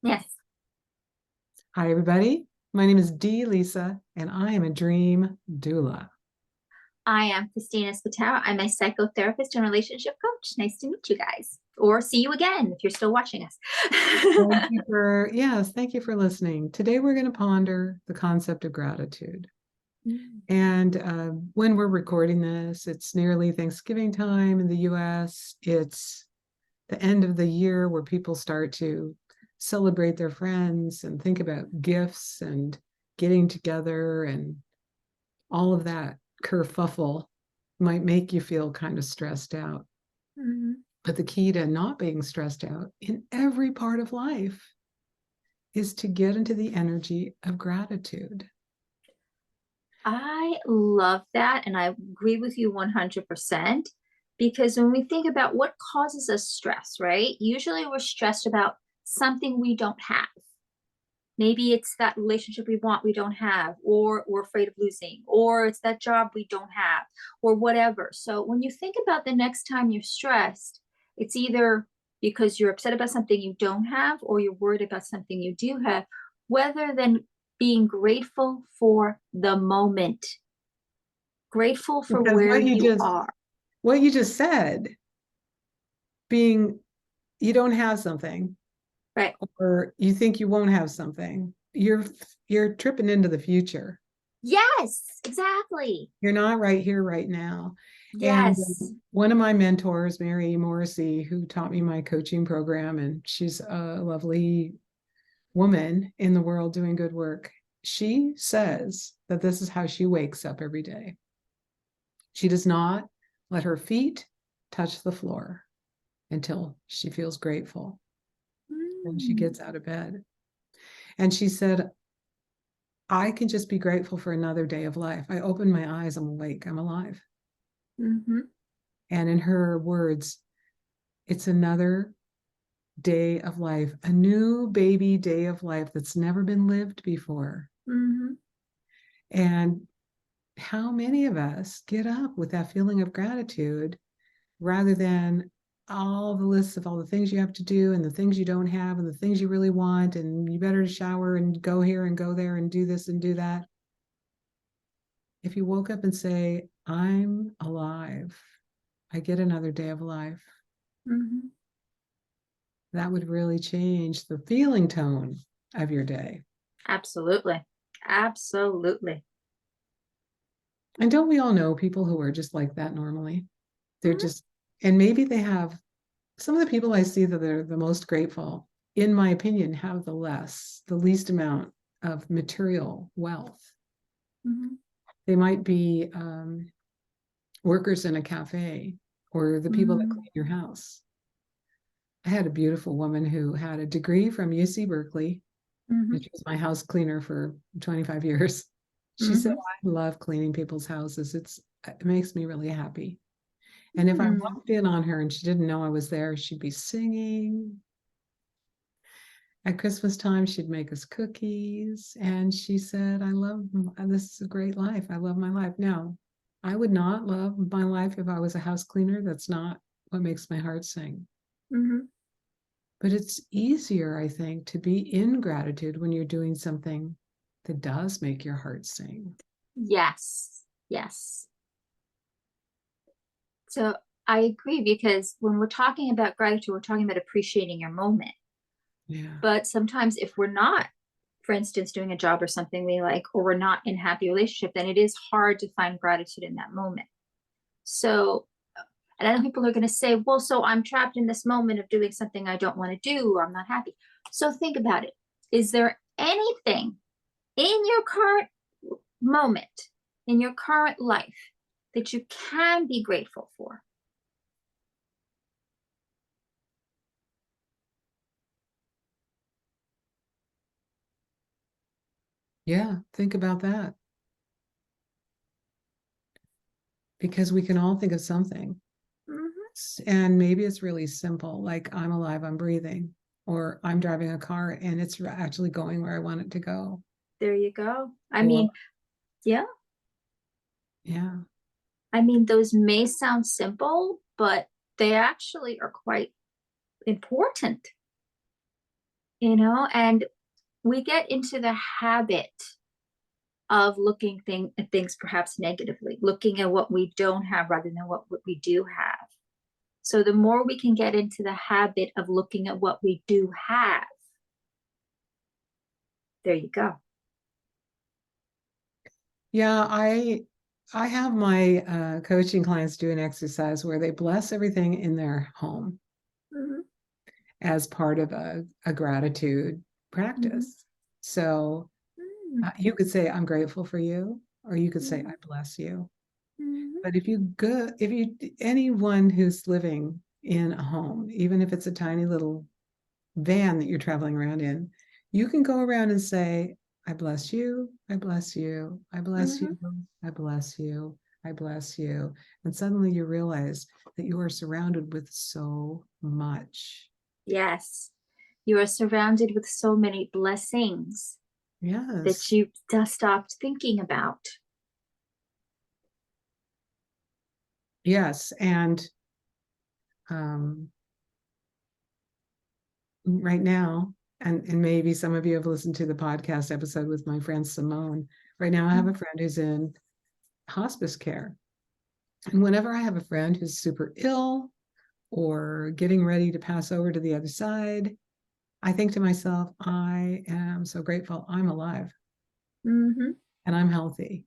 Yes, Hi, everybody. My name is D.Lisa, and I am a dream doula. I am Cristina and I'm a psychotherapist and relationship coach. Nice to meet you guys, or see you again if you're still watching us. Thank you for listening. Today, we're going to ponder the concept of gratitude. Mm. And when we're recording this, it's nearly Thanksgiving time in the US. It's the end of the year where people start to celebrate their friends and think about gifts and getting together, and all of that kerfuffle might make you feel kind of stressed out. Mhm. But the key to not being stressed out in every part of life is to get into the energy of gratitude. I love that, and I agree with you 100% because when we think about what causes us stress, right? Usually we're stressed about something we don't have. Maybe it's that relationship we want, we don't have, or we're afraid of losing, or it's that job we don't have, or whatever. So when you think about the next time you're stressed, it's either because you're upset about something you don't have, or you're worried about something you do have, rather than being grateful for the moment, grateful for Because where you are. what you just said, being you don't have something, Right. or you think you won't have something, you're tripping into the future. Yes, exactly. You're not right here, right now. And Yes. one of my mentors, Mary Morrissey, who taught me my coaching program, and she's a lovely woman in the world doing good work. She says that this is how she wakes up every day. She does not let her feet touch the floor until she feels grateful. And she Mm. gets out of bed. And she said, I can just be grateful for another day of life. I open my eyes, I'm awake, I'm alive. Mhm. And in her words, it's another day of life, a new baby day of life that's never been lived before. Mhm. And how many of us get up with that feeling of gratitude rather than all the lists of all the things you have to do and the things you don't have and the things you really want, and you better shower and go here and go there and do this and do that? If you woke up and say, I'm alive, I get another day of life, Mhm. that would really change the feeling tone of your day. Absolutely. Absolutely. And don't we all know people who are just like that normally? They're Mhm. just, and maybe they have, some of the people I see that are the most grateful, in my opinion, have the least amount of material wealth. Mhm. They might be workers in a cafe, or the people that Mhm. clean your house. I had a beautiful woman who had a degree from UC Berkeley, and Mhm. she was my house cleaner for 25 years. She said, Mhm. I love cleaning people's houses. It makes me really happy. And if I Mm. walked in on her and she didn't know I was there, she'd be singing. At Christmas time, she'd make us cookies. And she said, this is a great life. I love my life. Now, I would not love my life if I was a house cleaner. That's not what makes my heart sing. Mhm. But it's easier, I think, to be in gratitude when you're doing something that does make your heart sing. Yes. Yes. So I agree because when we're talking about gratitude, we're talking about appreciating your moment. Yeah. But sometimes if we're not, for instance, doing a job or something we like, or we're not in a happy relationship, then it is hard to find gratitude in that moment. So, and I know people are going to say, well, so I'm trapped in this moment of doing something I don't want to do, or I'm not happy. So think about it. Is there anything in your current moment, in your current life, that you can be grateful for? Yeah. Think about that, because we can all think of something. Mhm. And maybe it's really simple, like I'm alive, I'm breathing, or I'm driving a car and it's actually going where I want it to go. There you go. I Or, mean, yeah, yeah, I mean, those may sound simple, but they actually are quite important. and we get into the habit of looking at things perhaps negatively, looking at what we don't have rather than what we do have. So the more we can get into the habit of looking at what we do have, there you go. Yeah, I have my coaching clients do an exercise where they bless everything in their home Mm-hmm. as part of a gratitude Mm-hmm. practice. So you could say, I'm grateful for you, or you could say, Mm-hmm. I bless you. Mm-hmm. But anyone who's living in a home, even if it's a tiny little van that you're traveling around in, you can go around and say, I bless you, I bless you, I bless you, Mm-hmm. I bless you, I bless you. And suddenly you realize that you are surrounded with so much. Yes, you are surrounded with so many blessings that Yes. you just stopped thinking about. Yes. And um, right now, and maybe some of you have listened to the podcast episode with my friend Simone. Right now, I have a friend who's in hospice care. And whenever I have a friend who's super ill or getting ready to pass over to the other side, I think to myself, I am so grateful I'm alive Mm-hmm. and I'm healthy.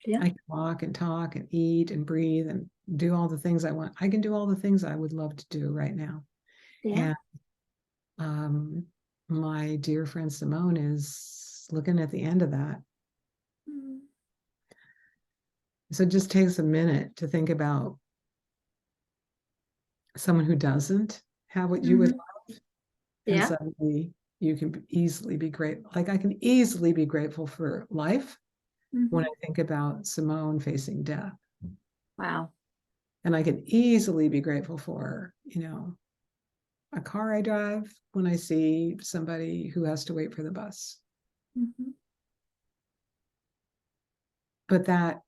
Yeah. I can walk and talk and eat and breathe and do all the things I want. I can do all the things I would love to do right now. Yeah. And um, my dear friend Simone is looking at the end of that. Mm-hmm. So it just takes a minute to think about someone who doesn't have what you would Mm-hmm. love, and Yeah. suddenly you can easily be grateful. Like I can easily be grateful for life when Mm-hmm. I think about Simone facing death. Wow. And I can easily be grateful for, a car I drive when I see somebody who has to wait for the bus. Mm-hmm. But that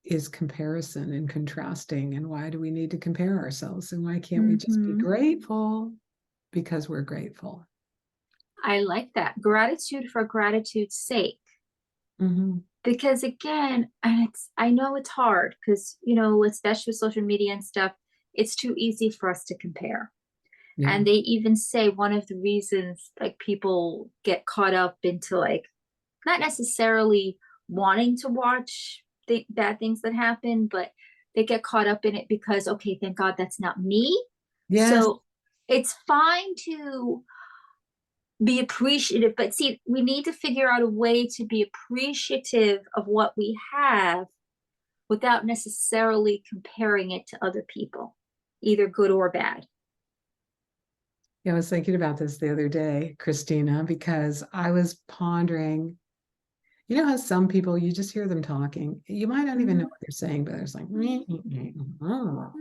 is comparison and contrasting. And why do we need to compare ourselves? And why can't we just be Mm-hmm. grateful because we're grateful? I like that. Gratitude for gratitude's sake. Mm-hmm. Because again, and I know it's hard because, especially with social media and stuff, it's too easy for us to compare. Yeah. And they even say one of the reasons like people get caught up into like not necessarily wanting to watch bad things that happen, but they get caught up in it because, okay, thank God that's not me. Yes. So it's fine to be appreciative, but see, we need to figure out a way to be appreciative of what we have without necessarily comparing it to other people, either good or bad. Yeah, I was thinking about this the other day, Christina, because I was pondering, you know how some people, you just hear them talking. You might not even know Mm-hmm. what they're saying, but it's like, Mm-hmm.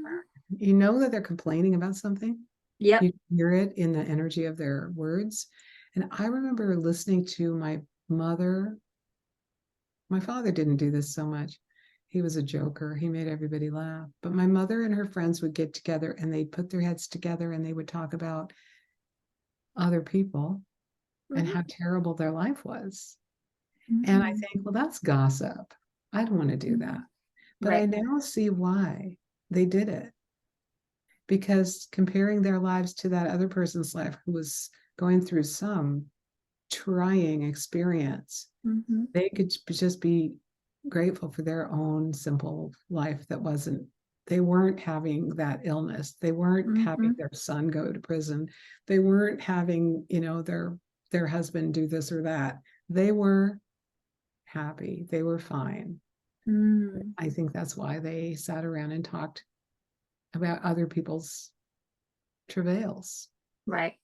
you know that they're complaining about something. Yep. You hear it in the energy of their words. And I remember listening to my mother. My father didn't do this so much. He was a joker. He made everybody laugh. But my mother and her friends would get together and they'd put their heads together and they would talk about other people and Mm-hmm. how terrible their life was. And I Mm-hmm. think, well, that's gossip. I don't want to do Mm-hmm. that. But I Right. now see why they did it. Because comparing their lives to that other person's life who was going through some trying experience, Mm-hmm. they could just be grateful for their own simple life that wasn't, they weren't having that illness. They weren't Mm-hmm. having their son go to prison. They weren't having, their husband do this or that. They were happy. They were fine. Mm. I think that's why they sat around and talked about other people's travails Right.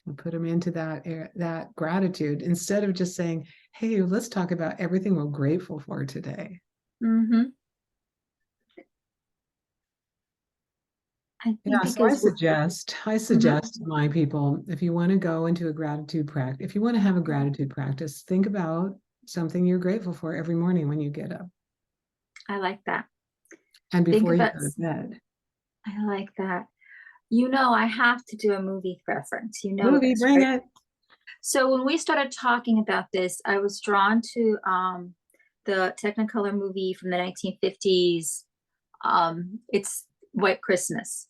and put them into that gratitude instead of just saying, hey, let's talk about everything we're grateful for today. Mm-hmm. I think Yeah, so I because suggest, I mm-hmm. suggest to my people, if you want to go into a gratitude practice, if you want to have a gratitude practice, think about something you're grateful for every morning when you get up I like that. and Think before you about go to bed. I like that. I have to do a movie reference. You know Movie, this, bring right? it. So when we started talking about this, I was drawn to the Technicolor movie from the 1950s. It's White Christmas,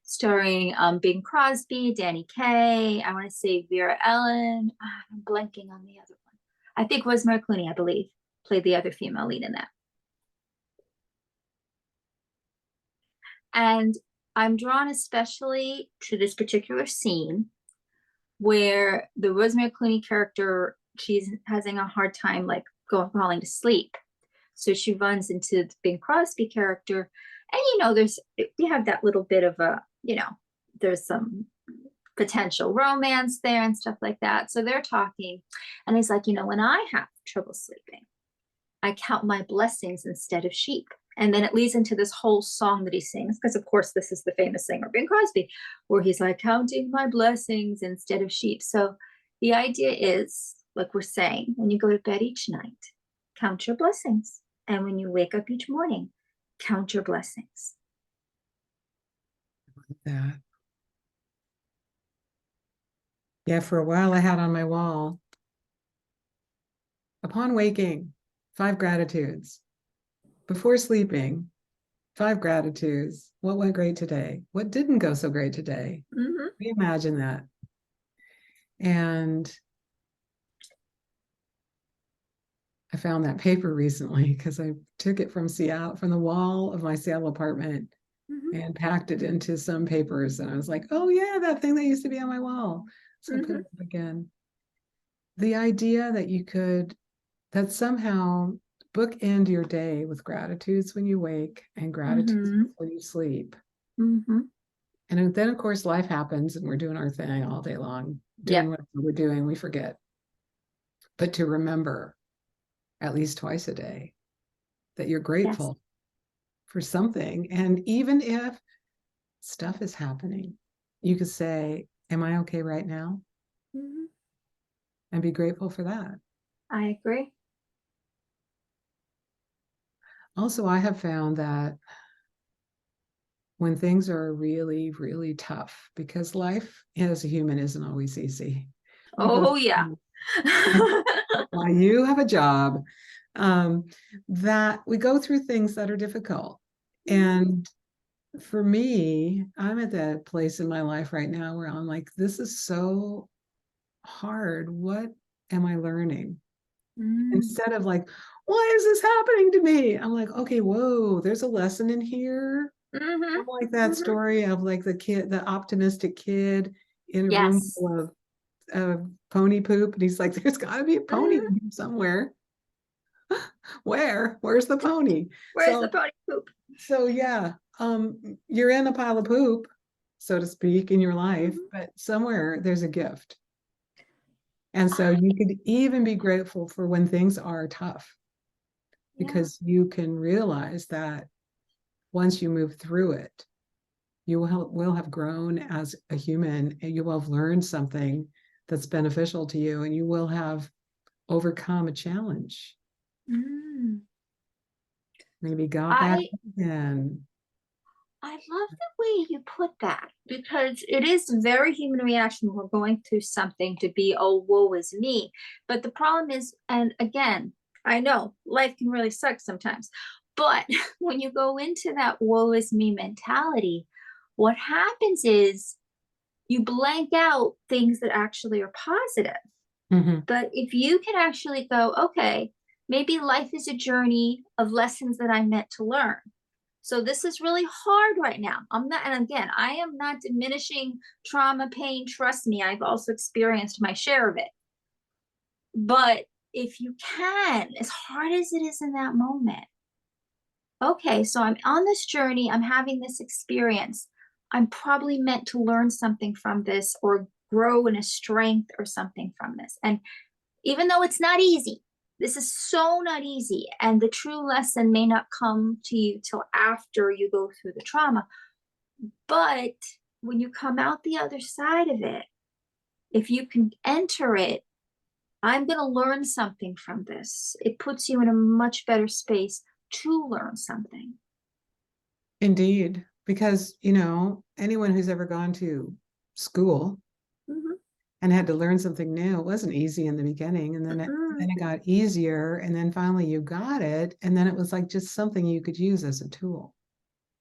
starring Bing Crosby, Danny Kaye. I want to say Vera Ellen. I'm blanking on the other one. I think Rosemary Clooney, I believe, played the other female lead in that. And I'm drawn especially to this particular scene where the Rosemary Clooney character, she's having a hard time like falling to sleep. So she runs into the Bing Crosby character. And there's you have that little bit of there's some potential romance there and stuff like that. So they're talking. And he's like, when I have trouble sleeping, I count my blessings instead of sheep. And then it leads into this whole song that he sings, because of course this is the famous singer Bing Crosby, where he's like counting my blessings instead of sheep. So the idea is, like we're saying, when you go to bed each night, count your blessings. And when you wake up each morning, count your blessings. That. Yeah, for a while I had on my wall, upon waking, 5 gratitudes. Before sleeping, 5 gratitudes. What went great today? What didn't go so great today? Mm-hmm. Reimagine that. And I found that paper recently because I took it from Seattle, from the wall of my Seattle apartment, Mm-hmm. and packed it into some papers. And I was like, oh yeah, that thing that used to be on my wall. So I put Mm-hmm. it up again. The idea that somehow bookend your day with gratitudes when you wake and gratitudes Mm-hmm. before you sleep. Mm-hmm. And then, of course, life happens and we're doing our thing all day long, doing Yep. what we're doing, we forget. But to remember at least twice a day that you're Yes. grateful for something. And even if stuff is happening, you could say, am I okay right now? Mm-hmm. And be grateful for that. I agree. Also, I have found that when things are really, really tough, because life as a human isn't always easy. We go Oh yeah. while you have a job, um, that we go through things that are difficult. And for me, I'm at that place in my life right now where I'm like, this is so hard. What am I learning? Mm. Instead of like, why is this happening to me? I'm like, okay, whoa, there's a lesson in here. I Mhm, like that mhm. story of like the optimistic kid in a room Yes. full of pony poop. And he's like, there's got to be a pony Mhm. in here somewhere. Where? Where's the pony? Where's the So, pony poop? so yeah, you're in a pile of poop, so to speak, in your life, Mhm. but somewhere there's a gift. And so I, you could even be grateful for when things are tough, yeah. because you can realize that once you move through it, you will have grown as a human and you will have learned something that's beneficial to you and you will have overcome a challenge. Mm. Maybe got back I and I love the way you put that, because it is a very human reaction when we're going through something to be, oh, woe is me. But the problem is, and again, I know life can really suck sometimes, but when you go into that woe is me mentality, what happens is you blank out things that actually are positive. Mhm. But if you can actually go, okay, maybe life is a journey of lessons that I'm meant to learn. So this is really hard right now. I'm not, and again, I am not diminishing trauma, pain. Trust me, I've also experienced my share of it. But if you can, as hard as it is in that moment, okay, so I'm on this journey, I'm having this experience. I'm probably meant to learn something from this or grow in a strength or something from this. And even though it's not easy, this is so not easy. And the true lesson may not come to you till after you go through the trauma. But when you come out the other side of it, if you can enter it, I'm going to learn something from this. It puts you in a much better space to learn something. indeed. Because, you know, anyone who's ever gone to school Mhm. and had to learn something new, it wasn't easy in the beginning. And Mm-mm. then it got easier. And then finally you got it. And then it was like just something you could use as a tool.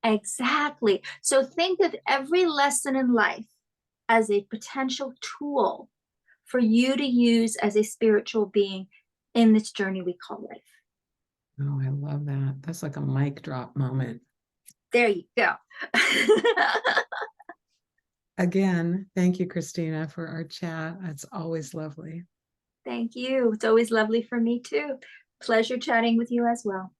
Exactly. So think of every lesson in life as a potential tool for you to use as a spiritual being in this journey we call life. Oh, I love that. That's like a mic drop moment. There you go. Again, thank you, Christina, for our chat. It's always lovely. Thank you. It's always lovely for me too. Pleasure chatting with you as well.